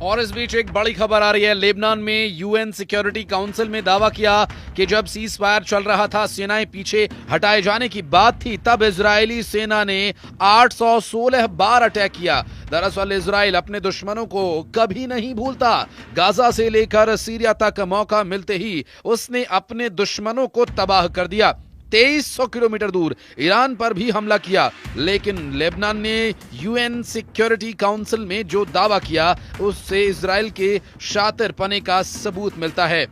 और इस बीच एक बड़ी खबर आ रही है। लेबनान में यूएन सिक्योरिटी काउंसिल में दावा किया कि जब सीज फायर चल रहा था, सेनाएं पीछे हटाए जाने की बात थी, तब इजरायली सेना ने 816 बार अटैक किया। दरअसल इजराइल अपने दुश्मनों को कभी नहीं भूलता। गाजा से लेकर सीरिया तक मौका मिलते ही उसने अपने दुश्मनों को तबाह कर दिया। 2300 किलोमीटर दूर ईरान पर भी हमला किया, लेकिन लेबनान ने यूएन सिक्योरिटी काउंसिल में जो दावा किया उससे इजराइल के शातिरपने का सबूत मिलता है।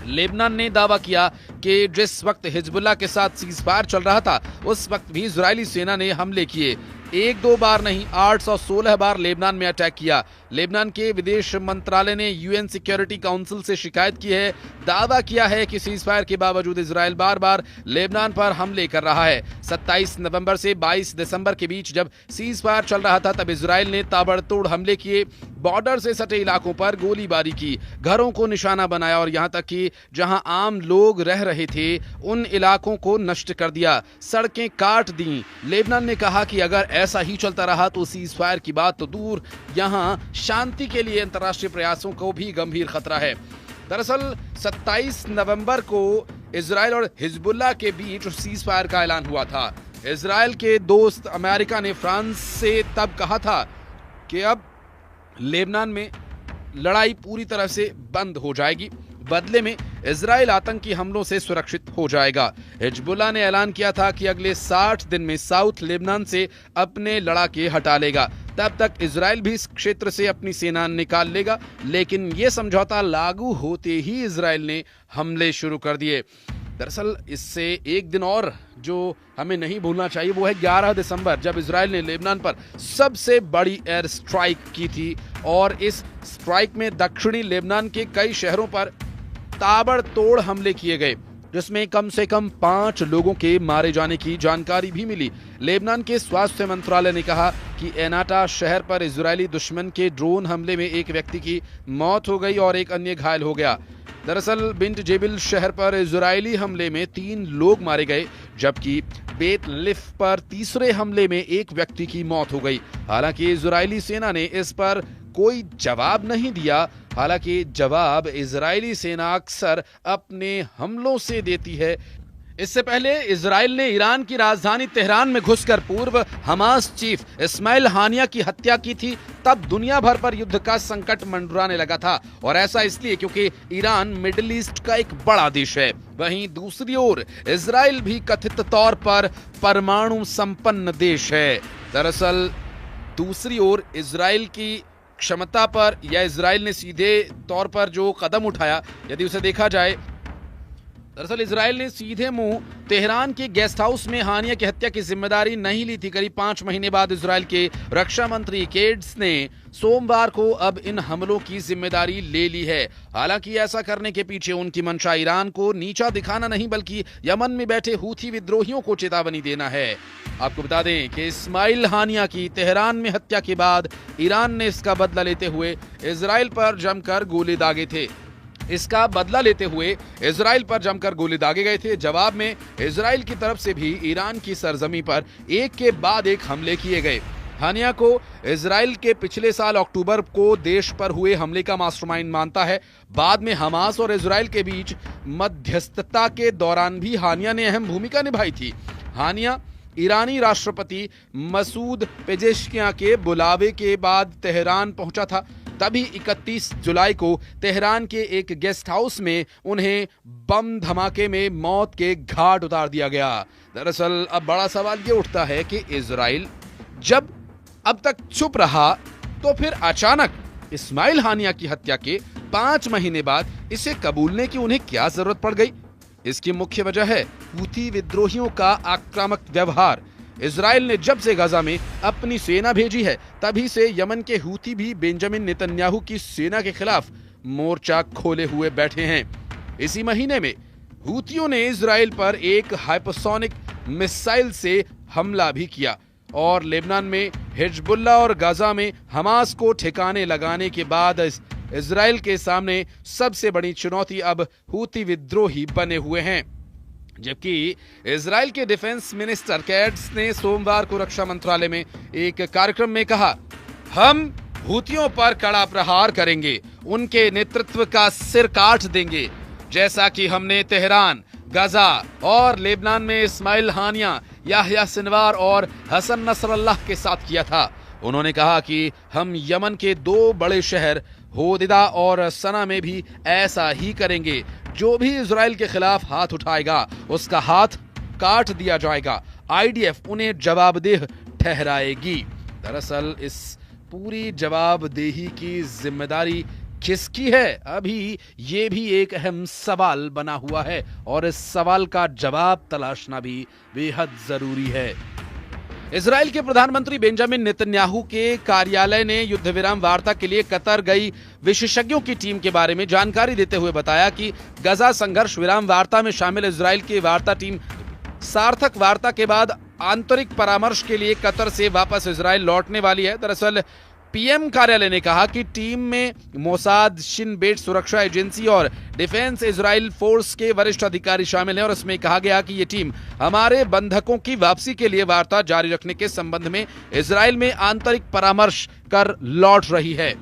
लेबनान ने दावा किया कि जिस वक्त हिजबुल्लाह के साथ सीजफायर चल रहा था, उस वक्त भी इजरायली सेना ने हमले किए। एक दो बार नहीं, 816 बार लेबनान में अटैक किया। लेबनान के विदेश मंत्रालय ने यूएन सिक्योरिटी काउंसिल से शिकायत की है, दावा किया है कि सीजफायर के बावजूद इजराइल बार बार लेबनान पर हमले कर रहा है। 27 नवंबर से 22 दिसंबर के बीच जब सीजफायर चल रहा था, तब इजराइल ने ताबड़तोड़ हमले किए, बॉर्डर से सटे इलाकों पर गोलीबारी की, घरों को निशाना बनाया और यहां तक कि जहां आम लोग रह रहे थे उन इलाकों को नष्ट कर दिया, सड़कें काट दी। लेबनान ने कहा कि अगर ऐसा ही चलता रहा तो सीज फायर की बात तो दूर, यहां शांति के लिए अंतर्राष्ट्रीय प्रयासों को भी गंभीर खतरा है। दरअसल 27 नवंबर को इजराइल और हिजबुल्लाह के बीच सीज फायर का ऐलान हुआ था। इजराइल के दोस्त अमेरिका ने फ्रांस से तब कहा था कि अब लेबनान में लड़ाई पूरी तरह से बंद हो जाएगी, बदले में इजराइल आतंकी हमलों से सुरक्षित हो जाएगा। हिजबुल्लाह ने ऐलान किया था कि अगले 60 दिन में साउथ लेबनान से अपने लड़ाके हटा लेगा, तब तक इजराइल भी इस क्षेत्र से अपनी सेना निकाल लेगा। लेकिन यह समझौता लागू होते ही इजराइल ने हमले शुरू कर दिए। दरअसल इससे एक दिन और जो हमें नहीं भूलना चाहिए वो है 11 दिसंबर, जब इजराइल ने लेबनान पर सबसे बड़ी एयर स्ट्राइक की थी और इस स्ट्राइक में दक्षिणी लेबनान के कई शहरों पर ताबड़तोड़ हमले किए गए, जिसमें कम से कम 5 लोगों के मारे जाने की जानकारी भी मिली। लेबनान के स्वास्थ्य मंत्रालय ने कहा कि एनाटा शहर पर इजरायली दुश्मन के ड्रोन हमले में एक व्यक्ति की मौत हो गई और एक अन्य घायल हो गया। दरअसल बिंट जेबिल शहर पर इजरायली हमले में 3 लोग मारे गए, जबकि बेत लिफ पर तीसरे हमले में एक व्यक्ति की मौत हो गई। हालांकि इजरायली सेना ने इस पर कोई जवाब नहीं दिया। हालांकि जवाब इजरायली सेना अक्सर अपने हमलों से देती है। इससे पहले इजराइल ने ईरान की राजधानी तेहरान में घुसकर पूर्व हमास चीफ इस्माइल हानिया की हत्या की थी। तब दुनिया भर पर युद्ध का संकट मंडराने लगा था, और ऐसा इसलिए क्योंकि ईरान मिडिल ईस्ट का एक बड़ा देश है। वहीं दूसरी ओर इजराइल भी कथित तौर पर परमाणु संपन्न देश है। दरअसल दूसरी ओर इजराइल की क्षमता पर या इजराइल ने सीधे तौर पर जो कदम उठाया, यदि उसे देखा जाए, दरअसल इजराइल ने सीधे मुंह तेहरान के गेस्ट हाउस में हानिया की हत्या की जिम्मेदारी नहीं ली थी। करीब 5 महीने बाद इजराइल के रक्षा मंत्री केट्स ने सोमवार को अब इन हमलों की जिम्मेदारी ले ली है। हालांकि ऐसा करने के पीछे उनकी मंशा ईरान को नीचा दिखाना नहीं, बल्कि यमन में बैठे हूथी विद्रोहियों को चेतावनी देना है। आपको बता दें कि इस्माइल हानिया की तेहरान में हत्या के बाद ईरान ने इसका बदला लेते हुए इजराइल पर जमकर गोले दागे थे। गए थे। जवाब में इजराइल की तरफ से भी ईरान की सरजमी पर एक के बाद एक हमले किए गए। हानिया को इजराइल के पिछले साल अक्टूबर को देश पर हुए हमले का मास्टरमाइंड मानता है। बाद में हमास और इजराइल के बीच मध्यस्थता के दौरान भी हानिया ने अहम भूमिका निभाई थी। हानिया ईरानी राष्ट्रपति मसूद पेजेश्कियां के बुलावे के बाद तेहरान पहुंचा था। तभी 31 जुलाई को तेहरान के एक गेस्ट हाउस में उन्हें बम धमाके में मौत के घाट उतार दिया गया। दरअसल अब बड़ा सवाल ये उठता है कि इजराइल जब अब तक चुप रहा, तो फिर अचानक इस्माइल हानिया की हत्या के 5 महीने बाद इसे कबूलने की उन्हें क्या जरूरत पड़ गई? इसकी मुख्य वजह है हूथी विद्रोहियों का आक्रामक व्यवहार। इजराइल ने जब से गाजा में अपनी सेना भेजी है, तभी से यमन के हूथी भी बेंजामिन नेतन्याहू की सेना के खिलाफ मोर्चा खोले हुए बैठे हैं। इसी महीने में हूथियों ने इजराइल पर एक हाइपरसोनिक मिसाइल से हमला भी किया, और लेबनान में हिजबुल्लाह और गाजा में हमास को ठिकाने लगाने के बाद इजराइल के सामने सबसे बड़ी चुनौती अब हूथी विद्रोही बने हुए हैं। जबकि इजराइल के डिफेंस मिनिस्टर कैट्स ने सोमवार को रक्षा मंत्रालय में एक कार्यक्रम में कहा, हम हूतियों पर कड़ा प्रहार करेंगे, उनके नेतृत्व का सिर काट देंगे, जैसा कि हमने तेहरान, गाजा और लेबनान में इस्माइल हानिया, याह्या सिनवार और हसन नसरल्लाह के साथ किया था। उन्होंने कहा कि हम यमन के 2 बड़े शहर होदिदा और सना में भी ऐसा ही करेंगे। जो भी इजराइल के खिलाफ हाथ उठाएगा उसका हाथ काट दिया जाएगा। आईडीएफ उन्हें जवाबदेह ठहराएगी। दरअसल इस पूरी जवाबदेही की जिम्मेदारी किसकी है, अभी ये भी एक अहम सवाल बना हुआ है और इस सवाल का जवाब तलाशना भी बेहद जरूरी है। इजराइल के प्रधानमंत्री बेंजामिन नेतन्याहू के कार्यालय ने युद्ध विराम वार्ता के लिए कतर गई विशेषज्ञों की टीम के बारे में जानकारी देते हुए बताया कि गजा संघर्ष विराम वार्ता में शामिल इजराइल की वार्ता टीम सार्थक वार्ता के बाद आंतरिक परामर्श के लिए कतर से वापस इजराइल लौटने वाली है। दरअसल पीएम कार्यालय ने कहा कि टीम में मोसाद, शिन बेट सुरक्षा एजेंसी और डिफेंस इजराइल फोर्स के वरिष्ठ अधिकारी शामिल हैं और इसमें कहा गया कि ये टीम हमारे बंधकों की वापसी के लिए वार्ता जारी रखने के संबंध में इजराइल में आंतरिक परामर्श कर लौट रही है।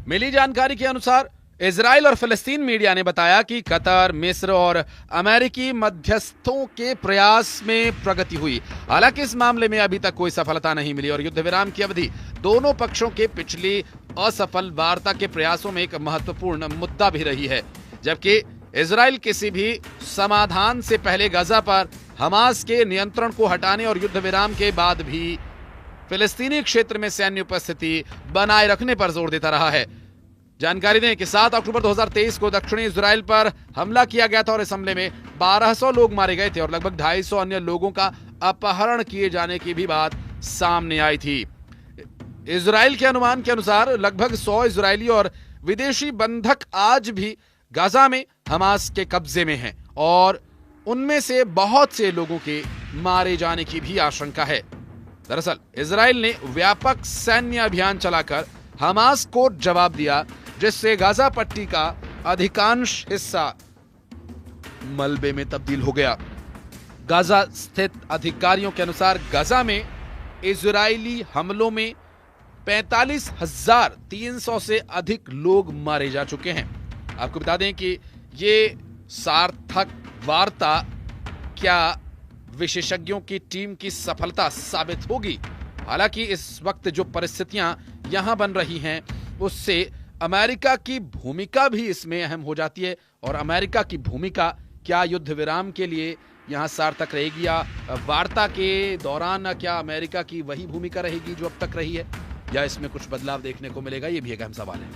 मिली जानकारी के अनुसार इजराइल और फिलिस्तीन मीडिया ने बताया कि कतर, मिस्र और अमेरिकी मध्यस्थों के प्रयास में प्रगति हुई। हालांकि इस मामले में अभी तक कोई सफलता नहीं मिली और युद्ध विराम की अवधि दोनों पक्षों के पिछली असफल वार्ता के प्रयासों में एक महत्वपूर्ण मुद्दा भी रही है। जबकि इजराइल किसी भी समाधान से पहले गजा पर हमास के नियंत्रण को हटाने और युद्ध विराम के बाद भी फिलिस्तीनी क्षेत्र में सैन्य उपस्थिति बनाए रखने पर जोर देता रहा है। जानकारी दें कि 7 अक्टूबर 2023 को दक्षिणी इजराइल पर हमला किया गया था और इस हमले में 1200 लोग मारे गए थे और लगभग 250 अन्य लोगों का अपहरण किए जाने की भी बात सामने आई थी। इजराइल के अनुमान के अनुसार लगभग 100 इजरायली और विदेशी बंधक आज भी गाजा में हमास के कब्जे में हैं और उनमें से बहुत से लोगों के मारे जाने की भी आशंका है। दरअसल इजराइल ने व्यापक सैन्य अभियान चलाकर हमास को जवाब दिया, जिससे गाजा पट्टी का अधिकांश हिस्सा मलबे में तब्दील हो गया। गाजा स्थित अधिकारियों के अनुसार गाजा में इजरायली हमलों में 45,300 से अधिक लोग मारे जा चुके हैं। आपको बता दें कि ये सार्थक वार्ता क्या विशेषज्ञों की टीम की सफलता साबित होगी। हालांकि इस वक्त जो परिस्थितियां यहां बन रही हैं उससे अमेरिका की भूमिका भी इसमें अहम हो जाती है और अमेरिका की भूमिका क्या युद्ध विराम के लिए यहां सार्थक रहेगी या वार्ता के दौरान क्या अमेरिका की वही भूमिका रहेगी जो अब तक रही है, या इसमें कुछ बदलाव देखने को मिलेगा, ये भी एक अहम सवाल है।